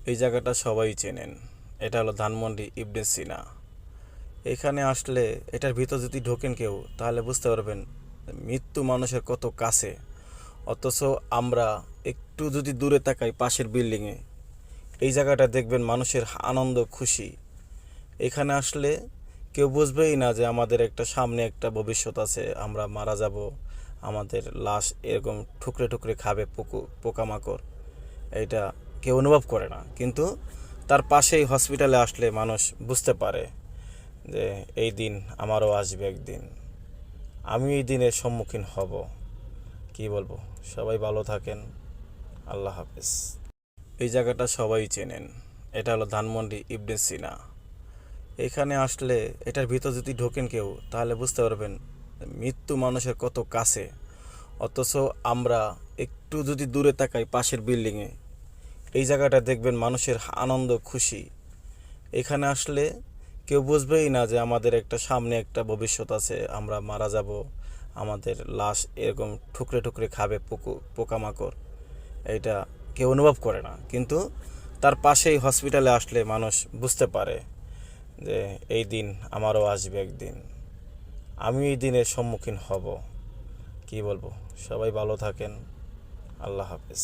এই জায়গাটা সবাই চেনেন। এটা হলো ধানমন্ডি ইবনে সিনা। এখানে আসলে এটার ভিতর যদি ঢোকেন কেউ তাহলে বুঝতে পারবেন মৃত্যু মানুষের কত কাছে। অথচ আমরা একটু যদি দূরে তাকাই পাশের বিল্ডিংয়ে, এই জায়গাটা দেখবেন মানুষের আনন্দ খুশি। এখানে আসলে কেউ বুঝবেই না যে আমাদের একটা সামনে একটা ভবিষ্যৎ আছে, আমরা মারা যাব, আমাদের লাশ এরকম ঠুকরে ঠুকরে খাবে পোকামাকড়। এটা কেউ অনুভব করে না, কিন্তু তার পাশেই হসপিটালে আসলে মানুষ বুঝতে পারে যে এই দিন আমারও আসবে একদিন, আমি এই দিনের সম্মুখীন হব। কি বলবো, সবাই ভালো থাকেন। আল্লাহ হাফেজ। এই জায়গাটা সবাই চেনেন। এটা হলো ধানমন্ডি ইবনে সিনা। এখানে আসলে এটার ভিতর যদি ঢোকেন কেউ তাহলে বুঝতে পারবেন মৃত্যু মানুষের কত কাছে। অথচ আমরা একটু যদি দূরে তাকাই পাশের বিল্ডিংয়ে, এই জায়গাটা দেখবেন মানুষের আনন্দ খুশি। এখানে আসলে কেউ বুঝবেই না যে আমাদের একটা সামনে একটা ভবিষ্যৎ আছে, আমরা মারা যাব, আমাদের লাশ এরকম ঠুকরে ঠুকরে খাবে পোকামাকড়। এটা কেউ অনুভব করে না, কিন্তু তার পাশেই হসপিটালে আসলে মানুষ বুঝতে পারে যে এই দিন আমারও আসবে একদিন, আমি এই দিনের সম্মুখীন হব। কি বলবো, সবাই ভালো থাকেন। আল্লাহ হাফেজ।